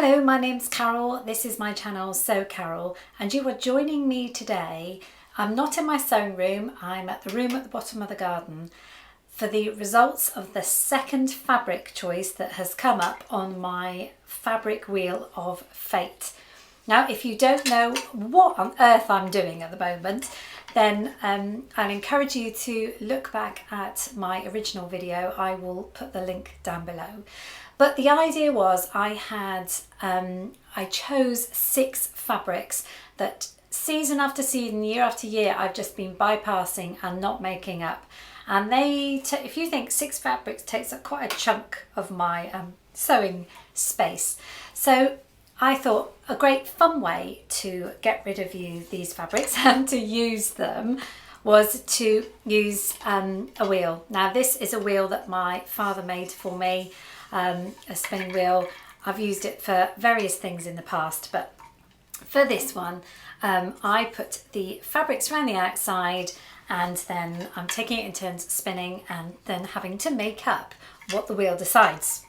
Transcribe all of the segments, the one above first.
Hello, my name's Carole. This is my channel, So Carole, and you are joining me today. I'm not in my sewing room, I'm at the room at the bottom of the garden for the results of the second fabric choice that has come up on my fabric wheel of fate. Now, if you don't know what on earth I'm doing at the moment, then I'll encourage you to look back at my original video. I will put the link down below. But the idea was I chose 6 fabrics that season after season, year after year, I've just been bypassing and not making up. And if you think 6 fabrics takes up quite a chunk of my sewing space. So I thought a great fun way to get rid of these fabrics and to use them was to use a wheel. Now this is a wheel that my father made for me, a spinning wheel. I've used it for various things in the past, but for this one I put the fabrics around the outside and then I'm taking it in turns spinning and then having to make up what the wheel decides.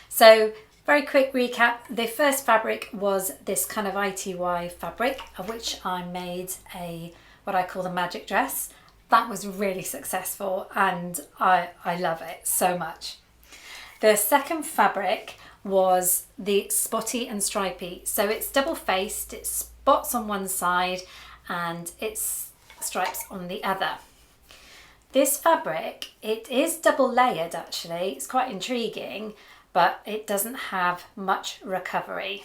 So very quick recap, the first fabric was this kind of ITY fabric, of which I made what I call the magic dress. That was really successful and I love it so much. The second fabric was the spotty and stripy. So it's double faced, it's spots on one side and it's stripes on the other. This fabric, it is double layered actually, it's quite intriguing, but it doesn't have much recovery.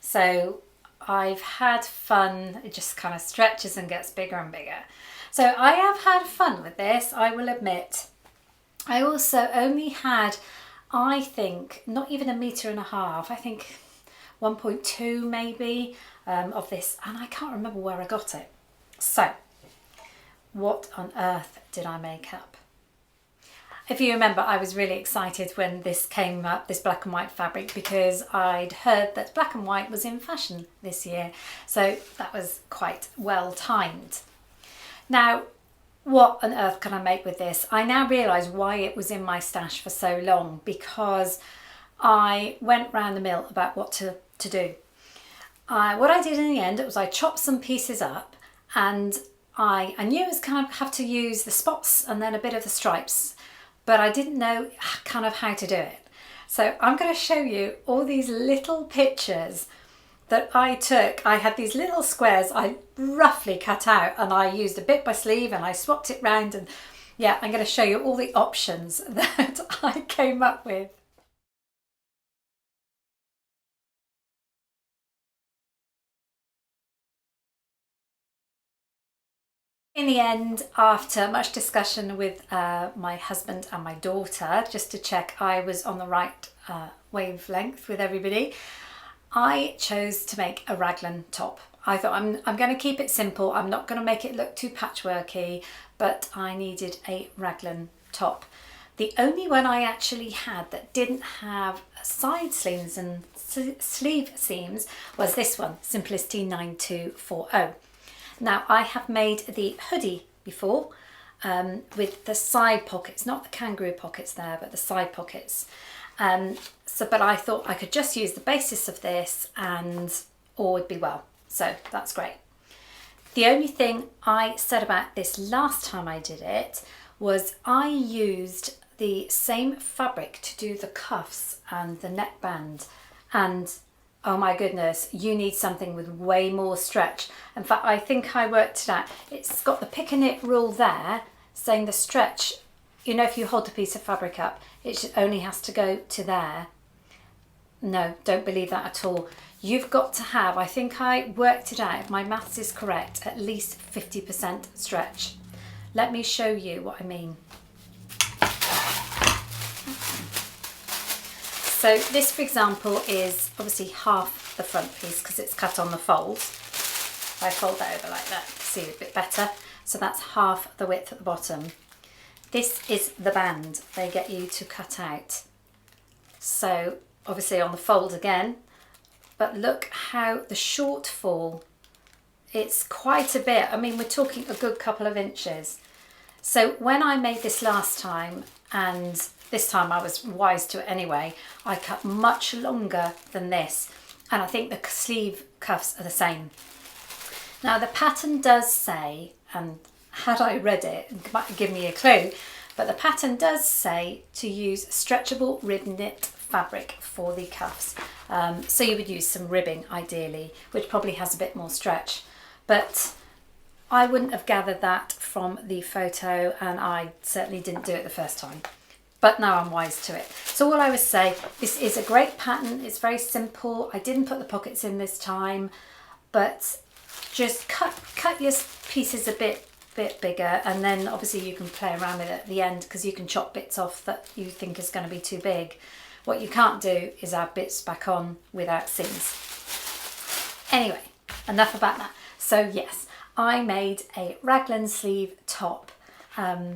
So I've had fun, it just kind of stretches and gets bigger and bigger. So I have had fun with this, I will admit. I also only had, I think, not even 1.5 meters, I think 1.2 maybe of this, and I can't remember where I got it. So what on earth did I make up? If you remember, I was really excited when this came up, this black and white fabric, because I'd heard that black and white was in fashion this year. So that was quite well timed. Now, what on earth can I make with this? I now realise why it was in my stash for so long, because I went round the mill about what to do. What I did in the end was I chopped some pieces up and I knew I was kind of have to use the spots and then a bit of the stripes, but I didn't know kind of how to do it. So I'm going to show you all these little pictures that I took. I had these little squares I roughly cut out and I used a bit by sleeve and I swapped it round, and yeah, I'm going to show you all the options that I came up with. In the end, after much discussion with my husband and my daughter, just to check I was on the right wavelength with everybody, I chose to make a raglan top. I thought I'm going to keep it simple, I'm not going to make it look too patchworky, but I needed a raglan top. The only one I actually had that didn't have side seams and sleeve seams was this one, Simplicity 9240. Now I have made the hoodie before with the side pockets, not the kangaroo pockets there, but the side pockets. But I thought I could just use the basis of this and all would be well. So that's great. The only thing I said about this last time I did it was I used the same fabric to do the cuffs and the neckband, and oh my goodness, you need something with way more stretch. In fact, I think I worked it out. It's got the pick and knit rule there saying the stretch, you know, if you hold a piece of fabric up, it only has to go to there. No, don't believe that at all. You've got to have, I think I worked it out, if my maths is correct, at least 50% stretch. Let me show you what I mean. So this, for example, is obviously half the front piece because it's cut on the fold. If I fold that over like that, see it a bit better. So that's half the width at the bottom. This is the band they get you to cut out. So obviously on the fold again, but look how the shortfall, it's quite a bit. I mean, we're talking a good couple of inches. So when I made this last time and this time I was wise to it anyway. I cut much longer than this, and I think the sleeve cuffs are the same. Now the pattern does say, and had I read it, it might give me a clue, but the pattern does say to use stretchable rib knit fabric for the cuffs. So you would use some ribbing ideally, which probably has a bit more stretch, but I wouldn't have gathered that from the photo, and I certainly didn't do it the first time. But now I'm wise to it. So all I would say, this is a great pattern. It's very simple. I didn't put the pockets in this time, but just cut your pieces a bit bigger, and then obviously you can play around with it at the end, because you can chop bits off that you think is going to be too big. What you can't do is add bits back on without seams. Anyway, enough about that. So yes, I made a raglan sleeve top. I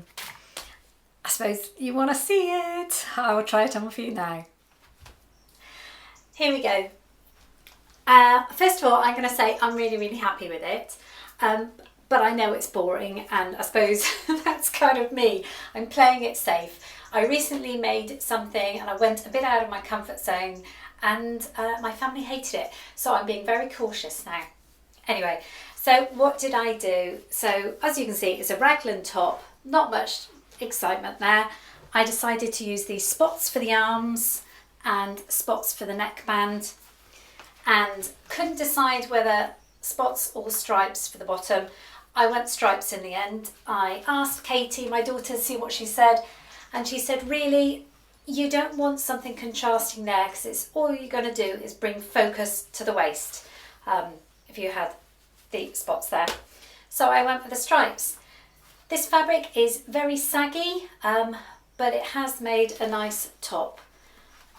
suppose you want to see it. I will try it on for you now. Here we go. First of all, I'm going to say I'm really happy with it. But I know it's boring, and I suppose that's kind of me. I'm playing it safe. I recently made something and I went a bit out of my comfort zone, and my family hated it. So I'm being very cautious now. Anyway, so what did I do? So as you can see, it's a raglan top, not much excitement there. I decided to use these spots for the arms and spots for the neckband, and couldn't decide whether spots or stripes for the bottom. I went stripes in the end. I asked Katie, my daughter, to see what she said, and she said, really, you don't want something contrasting there, because it's all you're going to do is bring focus to the waist if you had the spots there. So I went for the stripes. This fabric is very saggy, but it has made a nice top.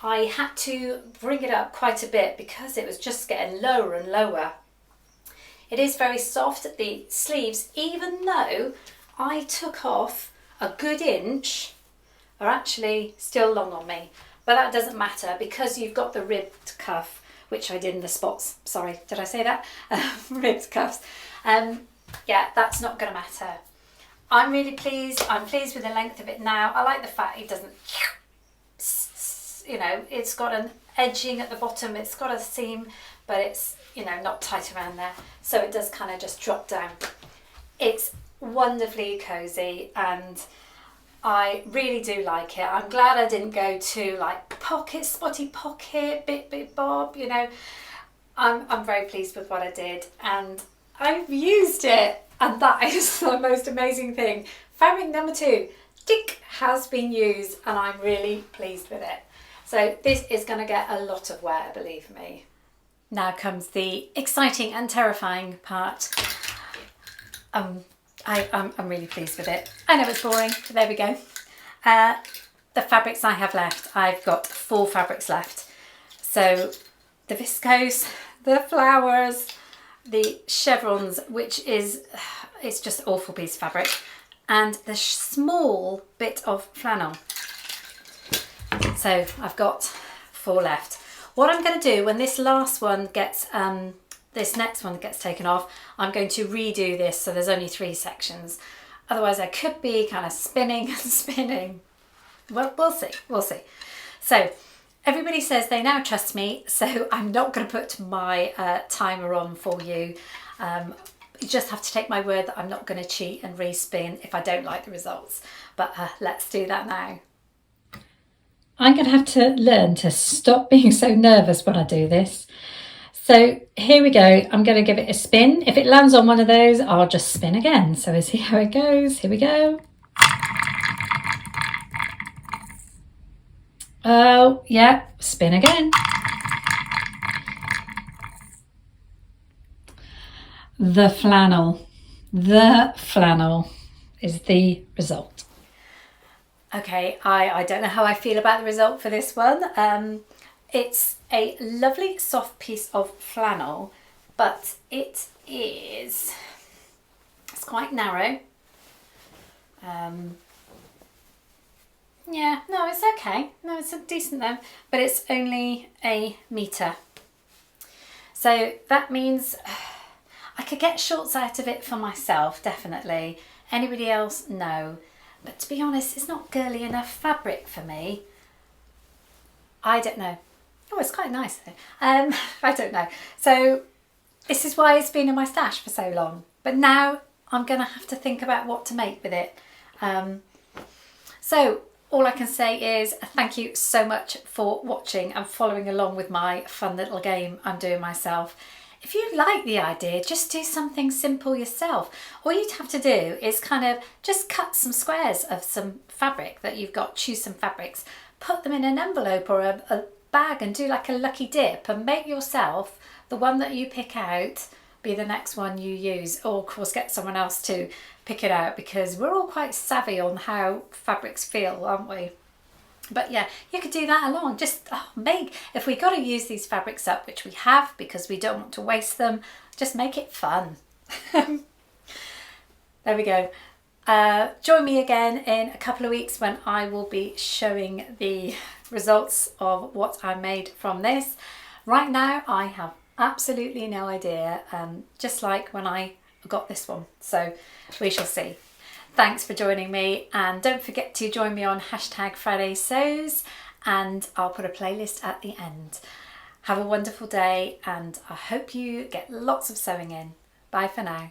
I had to bring it up quite a bit because it was just getting lower and lower. It is very soft at the sleeves, even though I took off a good inch, are actually still long on me, but that doesn't matter because you've got the ribbed cuff, which I did in the spots. Sorry, did I say that? Ribbed cuffs. Yeah, that's not going to matter. I'm really pleased. I'm pleased with the length of it now. I like the fact it doesn't, you know, it's got an edging at the bottom. It's got a seam, but it's, you know, not tight around there. So it does kind of just drop down. It's wonderfully cozy, and I really do like it. I'm glad I didn't go to like pocket, spotty pocket, bit bob, you know. I'm very pleased with what I did, and I've used it, and that is the most amazing thing. Fabric number 2, tick, has been used, and I'm really pleased with it. So this is going to get a lot of wear, believe me. Now comes the exciting and terrifying part. I'm really pleased with it. I know it's boring, but there we go. The fabrics I have left, I've got 4 fabrics left. So the viscose, the flowers, the chevrons, which is, it's just an awful piece of fabric, and the small bit of flannel. So I've got 4 left. What I'm going to do when this last one gets, this next one gets taken off, I'm going to redo this so there's only 3 sections. Otherwise I could be kind of spinning and spinning. Well, we'll see, we'll see. So everybody says they now trust me, so I'm not going to put my timer on for you. You just have to take my word that I'm not going to cheat and respin if I don't like the results. But let's do that now. I'm going to have to learn to stop being so nervous when I do this. So here we go. I'm going to give it a spin. If it lands on one of those, I'll just spin again. So we'll see how it goes. Here we go. Oh, yeah, spin again. The flannel is the result. Okay, I don't know how I feel about the result for this one. It's a lovely soft piece of flannel, but it's quite narrow. Yeah, no, it's okay. No, it's decent then, but it's only a metre. So that means I could get shorts out of it for myself, definitely. Anybody else? No. but to be honest, it's not girly enough fabric for me. I don't know. Oh, it's quite nice though. I don't know. So this is why it's been in my stash for so long. But now I'm going to have to think about what to make with it. So all I can say is thank you so much for watching and following along with my fun little game I'm doing myself. If you like the idea, just do something simple yourself. All you'd have to do is kind of just cut some squares of some fabric that you've got, choose some fabrics, put them in an envelope or a bag and do like a lucky dip and make yourself the one that you pick out be the next one you use, or of course get someone else to pick it out, because we're all quite savvy on how fabrics feel, aren't we? But yeah, you could do that along. Just if we got to use these fabrics up, which we have because we don't want to waste them, just make it fun. There we go. Join me again in a couple of weeks when I will be showing the results of what I made from this. Right now I have absolutely no idea, just like when I got this one, so we shall see. Thanks for joining me, and don't forget to join me on #FridaySews, and I'll put a playlist at the end. Have a wonderful day, and I hope you get lots of sewing in. Bye for now.